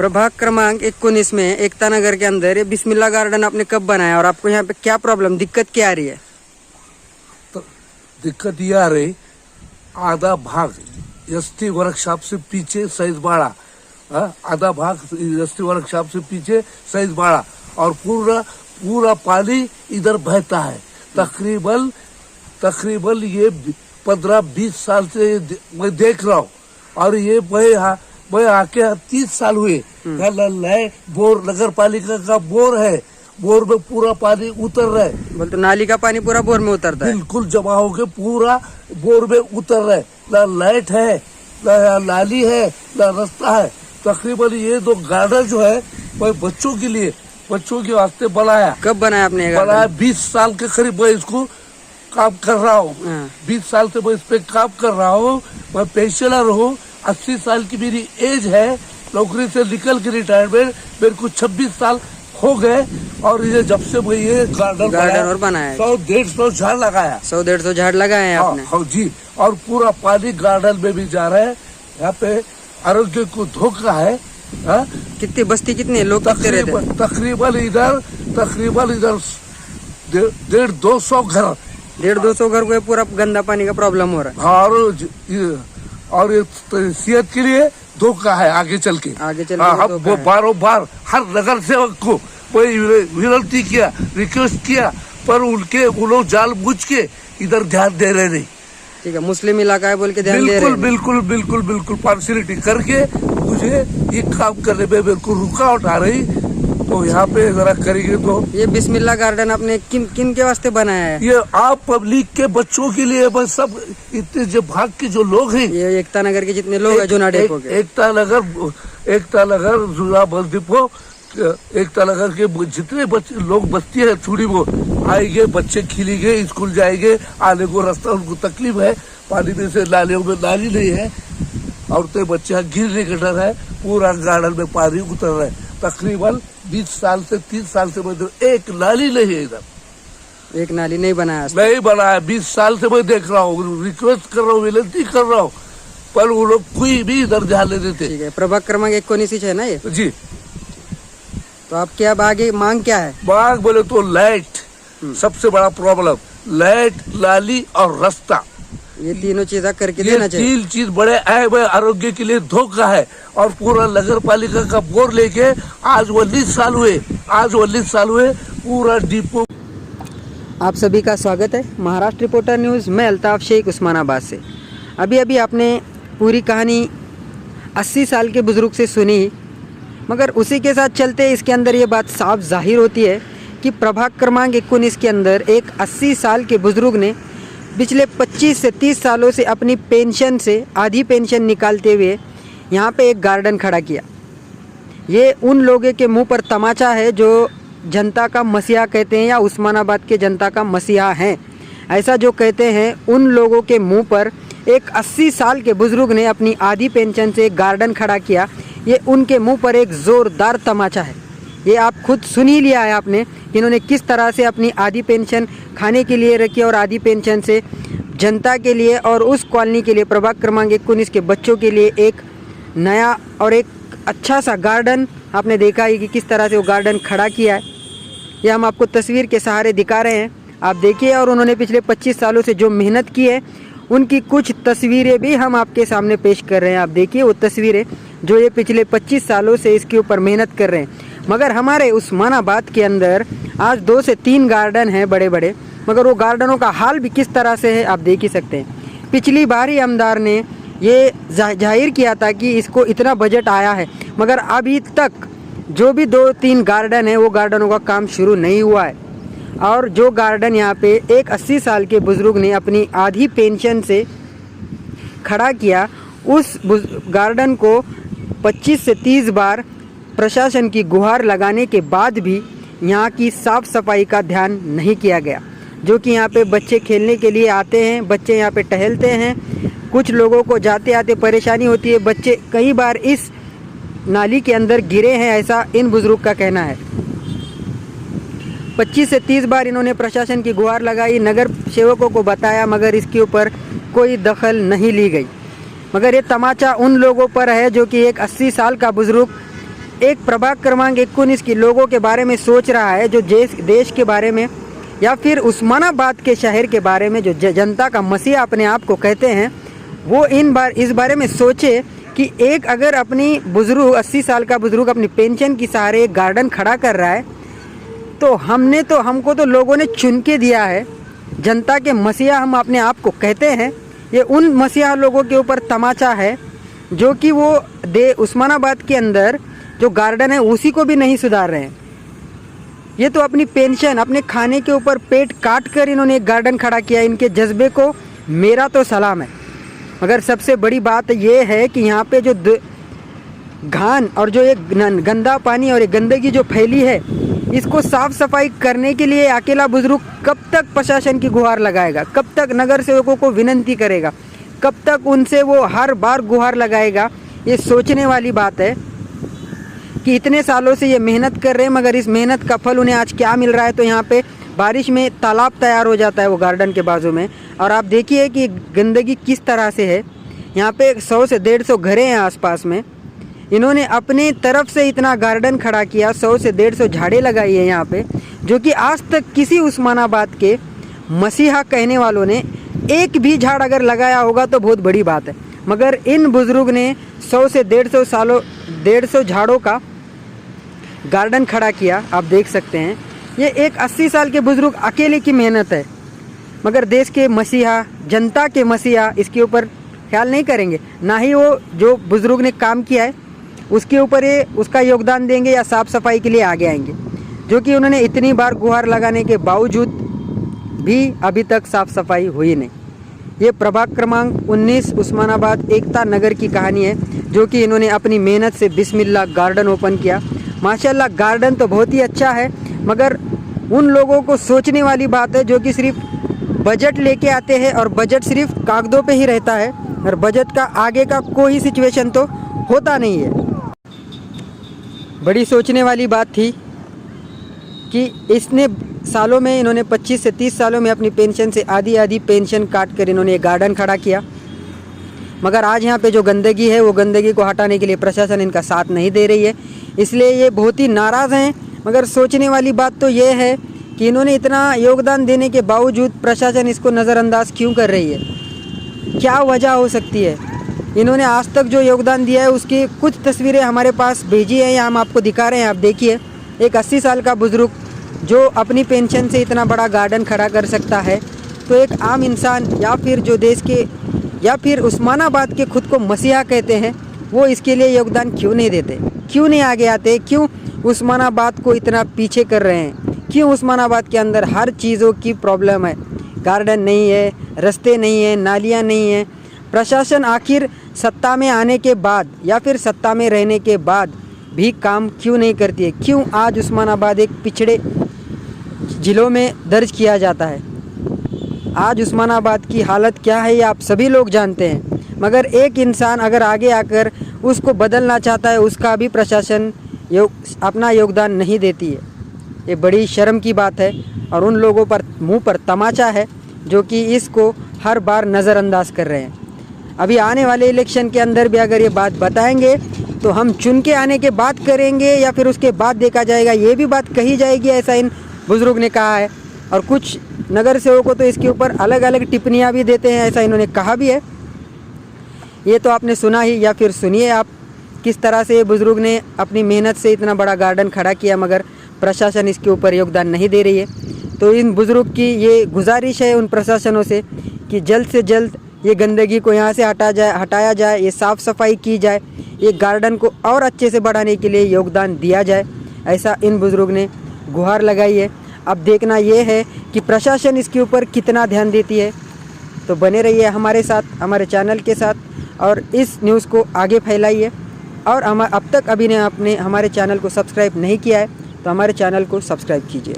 प्रभाग क्रमांक 19 में एकता नगर के अंदर ये बिस्मिल्लाह गार्डन आपने कब बनाया और आपको यहाँ पे क्या प्रॉब्लम दिक्कत क्या आ रही है? तो दिक्कत ये आ रही, आधा भाग एसटी वर्कशॉप से पीछे सैजबाड़ा, आधा भाग एसटी वर्कशॉप से पीछे सैजबाड़ा और पूरा पानी इधर बहता है। तकरीबन ये 15-20 साल से मैं देख रहा हूँ और ये मैं आके 30 साल हुए। बोर नगर पालिका का बोर है, बोर में पूरा पानी उतर रहा है। बोलते नाली का पानी पूरा बोर में उतरता है, बिल्कुल जमा होके पूरा बोर में उतर रहा है। ना लाइट है, ना नाली है, ना रास्ता है। तकरीबन ये दो गार्डन जो है वह बच्चों के वास्ते बनाया। कब बनाया आपने? बनाया 20 साल के करीब मैं इसको काम कर रहा हूँ। 20 साल से मैं इस पे काम कर रहा हूँ। मैं पेंशनर हूँ, 80 साल की मेरी एज है। नौकरी से निकल के रिटायरमेंट मेरे को 26 साल हो गए और ये जब से मैं ये गार्डन और बनाया 100-150 झाड़ लगाया। 100-150 झाड़ लगाए हैं आपने? हाँ जी, और पूरा पानी गार्डन में भी जा रहा है। यहाँ पे आरोग्य को धोखा है। कितनी बस्ती, कितने लोग कितने रहते हैं? तकरीबन इधर 150-200 घर। 150-200 घर को पूरा गंदा पानी का प्रॉब्लम हो रहा है। और ये सेहत के लिए धोखा है आगे चल के। वो बार हर नगर सेवक को विनती किया, रिक्वेस्ट किया, पर उन लोग जानबूझ के इधर ध्यान दे रहे नहीं। ठीक है, मुस्लिम इलाका है बोल के ध्यान दे रहे हैं। बिल्कुल पार्शियलिटी करके मुझे ये काम करने में बिल्कुल रुकावट आ रही। तो यहाँ पे जरा करेंगे तो। ये बिस्मिल्लाह गार्डन आपने किन के वास्ते बनाया है? ये आप पब्लिक के बच्चों के लिए, बस सब इतने जो भाग के जो लोग हैं, ये एकता नगर के जितने लोग हैं जूना डेपो के, एकता नगर जूना बस डिपो, एकता नगर के जितने बच्चे लोग बस्ती है छुड़ी वो आएंगे, बच्चे खेलेंगे, स्कूल जाएंगे, आने को रास्ता उनको तकलीफ है। पानी में से नालियों में नाली नहीं है, औरतें बच्चे गिरने का डर है। पूरा गार्डन में पानी उतर रहा है। तकरीबन 20 साल से 30 साल से एक नाली नहीं है इधर। एक नाली नहीं बनाया? नहीं बनाया। 20 साल से मैं देख रहा हूँ, रिक्वेस्ट कर रहा हूँ, विनती कर रहा हूँ, पर वो लोग कोई भी इधर ध्यान नहीं देते। ठीक है, प्रभाग क्रमांक 19 है ना ये? जी। तो आपकी अब आगे मांग क्या है? मांग बोले तो लाइट, सबसे बड़ा प्रॉब्लम लाइट, नाली और रास्ता। ये तीनों चीजें करके देना चाहिए। 3 चीज बड़े आरोग्य के लिए धोखा है। और पूरा नगर पालिका का बोर लेके आज 19 साल हुए पूरा डिपो। आप सभी का स्वागत है महाराष्ट्र रिपोर्टर न्यूज़ में अल्ताफ शेख उस्मानाबाद से। अभी आपने पूरी कहानी 80 साल के बुजुर्ग से सुनी, मगर उसी के साथ चलते इसके अंदर ये बात साफ जाहिर होती है कि प्रभाग क्रमांक 19 के अंदर एक 80 साल के बुजुर्ग ने पिछले 25 से 30 सालों से अपनी पेंशन से आधी पेंशन निकालते हुए यहाँ पे एक गार्डन खड़ा किया। ये उन लोगों के मुंह पर तमाचा है जो जनता का मसीहा कहते हैं या उस्मानाबाद के जनता का मसीहा हैं, ऐसा जो कहते हैं उन लोगों के मुंह पर एक 80 साल के बुजुर्ग ने अपनी आधी पेंशन से एक गार्डन खड़ा किया। ये उनके मुंह पर एक ज़ोरदार तमाचा है। ये आप खुद सुन ही लिया है आपने कि इन्होंने किस तरह से अपनी आधी पेंशन खाने के लिए रखी और आधी पेंशन से जनता के लिए और उस कॉलोनी के लिए, प्रभाग क्रमांक 19 के बच्चों के लिए एक नया और एक अच्छा सा गार्डन आपने देखा है कि किस तरह से वो गार्डन खड़ा किया है। ये हम आपको तस्वीर के सहारे दिखा रहे हैं, आप देखिए। और उन्होंने पिछले 25 सालों से जो मेहनत की है उनकी कुछ तस्वीरें भी हम आपके सामने पेश कर रहे हैं। आप देखिए वो तस्वीरें जो ये पिछले 25 सालों से इसके ऊपर मेहनत कर रहे हैं। मगर हमारे उस्मानाबाद के अंदर आज 2 से 3 गार्डन हैं बड़े बड़े, मगर वो गार्डनों का हाल भी किस तरह से है आप देख ही सकते हैं। पिछली बार ही आमदार ने ये जाहिर किया था कि इसको इतना बजट आया है, मगर अभी तक जो भी 2-3 गार्डन है वो गार्डनों का काम शुरू नहीं हुआ है। और जो गार्डन यहाँ पे एक 80 साल के बुजुर्ग ने अपनी आधी पेंशन से खड़ा किया, उस गार्डन को 25 से 30 बार प्रशासन की गुहार लगाने के बाद भी यहाँ की साफ़ सफाई का ध्यान नहीं किया गया। जो कि यहाँ पे बच्चे खेलने के लिए आते हैं, बच्चे यहाँ पे टहलते हैं, कुछ लोगों को जाते आते परेशानी होती है। बच्चे कई बार इस नाली के अंदर गिरे हैं, ऐसा इन बुजुर्ग का कहना है। 25 से 30 बार इन्होंने प्रशासन की गुहार लगाई, नगर सेवकों को बताया, मगर इसके ऊपर कोई दखल नहीं ली गई। मगर ये तमाचा उन लोगों पर है जो कि एक 80 साल का बुजुर्ग एक प्रभाग क्रमांक 19 के लोगों के बारे में सोच रहा है, जो देश के बारे में या फिर उस्मानाबाद के शहर के बारे में जो जनता का मसीहा अपने आप को कहते हैं, वो इस बारे में सोचे कि एक अगर अपनी बुजुर्ग 80 साल का बुजुर्ग अपनी पेंशन की सहारे एक गार्डन खड़ा कर रहा है, तो हमको तो लोगों ने चुन के दिया है, जनता के मसीहा हम अपने आप को कहते हैं। ये उन मसीहा लोगों के ऊपर तमाचा है जो कि वो उस्मानाबाद के अंदर जो गार्डन है उसी को भी नहीं सुधार रहे हैं। ये तो अपनी पेंशन, अपने खाने के ऊपर पेट काट कर इन्होंने एक गार्डन खड़ा किया। इनके जज्बे को मेरा तो सलाम है। मगर सबसे बड़ी बात ये है कि यहाँ पे जो घान और जो एक गंदा पानी और एक गंदगी जो फैली है, इसको साफ सफाई करने के लिए अकेला बुजुर्ग कब तक प्रशासन की गुहार लगाएगा, कब तक नगर सेवकों को विनती करेगा, कब तक उनसे वो हर बार गुहार लगाएगा। ये सोचने वाली बात है कि इतने सालों से ये मेहनत कर रहे हैं, मगर इस मेहनत का फल उन्हें आज क्या मिल रहा है। तो यहाँ पे बारिश में तालाब तैयार हो जाता है वो गार्डन के बाजू में, और आप देखिए कि गंदगी किस तरह से है। यहाँ पे 100 से 150 घरें हैं आसपास में। इन्होंने अपनी तरफ से इतना गार्डन खड़ा किया, 100 से 150 झाड़ें लगाई है यहाँ पे, जो कि आज तक किसी उस्मानाबाद के मसीहा कहने वालों ने एक भी झाड़ अगर लगाया होगा तो बहुत बड़ी बात है। मगर इन बुजुर्ग ने 100 से 150 झाड़ों का गार्डन खड़ा किया। आप देख सकते हैं ये एक 80 साल के बुजुर्ग अकेले की मेहनत है, मगर देश के मसीहा, जनता के मसीहा इसके ऊपर ख्याल नहीं करेंगे। ना ही वो जो बुजुर्ग ने काम किया है उसके ऊपर ये उसका योगदान देंगे या साफ़ सफाई के लिए आगे आएंगे, जो कि उन्होंने इतनी बार गुहार लगाने के बावजूद भी अभी तक साफ़ सफाई हुई नहीं। ये प्रभाग क्रमांक 19 उस्मानाबाद एकता नगर की कहानी है, जो कि इन्होंने अपनी मेहनत से बिस्मिल्लाह गार्डन ओपन किया। माशाल्लाह गार्डन तो बहुत ही अच्छा है, मगर उन लोगों को सोचने वाली बात है जो कि सिर्फ बजट लेके आते हैं और बजट सिर्फ कागज़ों पे ही रहता है, और बजट का आगे का कोई सिचुएशन तो होता नहीं है। बड़ी सोचने वाली बात थी कि इसने सालों में, इन्होंने 25 से 30 सालों में अपनी पेंशन से आधी पेंशन काट कर इन्होंने एक गार्डन खड़ा किया, मगर आज यहाँ पे जो गंदगी है वो गंदगी को हटाने के लिए प्रशासन इनका साथ नहीं दे रही है, इसलिए ये बहुत ही नाराज़ हैं। मगर सोचने वाली बात तो ये है कि इन्होंने इतना योगदान देने के बावजूद प्रशासन इसको नज़रअंदाज क्यों कर रही है, क्या वजह हो सकती है। इन्होंने आज तक जो योगदान दिया है उसकी कुछ तस्वीरें हमारे पास भेजी है, या हम आपको दिखा रहे हैं। आप देखिए, एक 80 साल का बुजुर्ग जो अपनी पेंशन से इतना बड़ा गार्डन खड़ा कर सकता है, तो एक आम इंसान या फिर जो देश के या फिर उस्मानाबाद के खुद को मसीहा कहते हैं, वो इसके लिए योगदान क्यों नहीं देते, क्यों नहीं आगे आते, क्यों उस्मानाबाद को इतना पीछे कर रहे हैं, क्यों उस्मानाबाद के अंदर हर चीज़ों की प्रॉब्लम है। गार्डन नहीं है, रास्ते नहीं है, नालियाँ नहीं है। प्रशासन आखिर सत्ता में आने के बाद या फिर सत्ता में रहने के बाद भी काम क्यों नहीं करती है, क्यों आज उस्मानाबाद एक पिछड़े ज़िलों में दर्ज किया जाता है। आज उस्मानाबाद की हालत क्या है ये आप सभी लोग जानते हैं, मगर एक इंसान अगर आगे आकर उसको बदलना चाहता है, उसका भी प्रशासन अपना योगदान नहीं देती है। ये बड़ी शर्म की बात है, और उन लोगों पर मुंह पर तमाचा है जो कि इसको हर बार नज़रअंदाज कर रहे हैं। अभी आने वाले इलेक्शन के अंदर भी अगर ये बात बताएंगे तो हम चुन के आने के बाद करेंगे या फिर उसके बाद देखा जाएगा, ये भी बात कही जाएगी, ऐसा इन बुज़ुर्ग ने कहा है। और कुछ नगर सेवकों तो इसके ऊपर अलग अलग टिप्पणियाँ भी देते हैं, ऐसा इन्होंने कहा भी है। ये तो आपने सुना ही, या फिर सुनिए आप किस तरह से बुज़ुर्ग ने अपनी मेहनत से इतना बड़ा गार्डन खड़ा किया, मगर प्रशासन इसके ऊपर योगदान नहीं दे रही है। तो इन बुज़ुर्ग की ये गुजारिश है उन प्रशासनों से कि जल्द से जल्द ये गंदगी को यहाँ से हटाया जाए, ये साफ़ सफाई की जाए, ये गार्डन को और अच्छे से बढ़ाने के लिए योगदान दिया जाए, ऐसा इन बुज़ुर्ग ने गुहार लगाई है। अब देखना ये है कि प्रशासन इसके ऊपर कितना ध्यान देती है। तो बने रहिए हमारे साथ, हमारे चैनल के साथ, और इस न्यूज़ को आगे फैलाइए। और अब तक अभी ने आपने हमारे चैनल को सब्सक्राइब नहीं किया है तो हमारे चैनल को सब्सक्राइब कीजिए।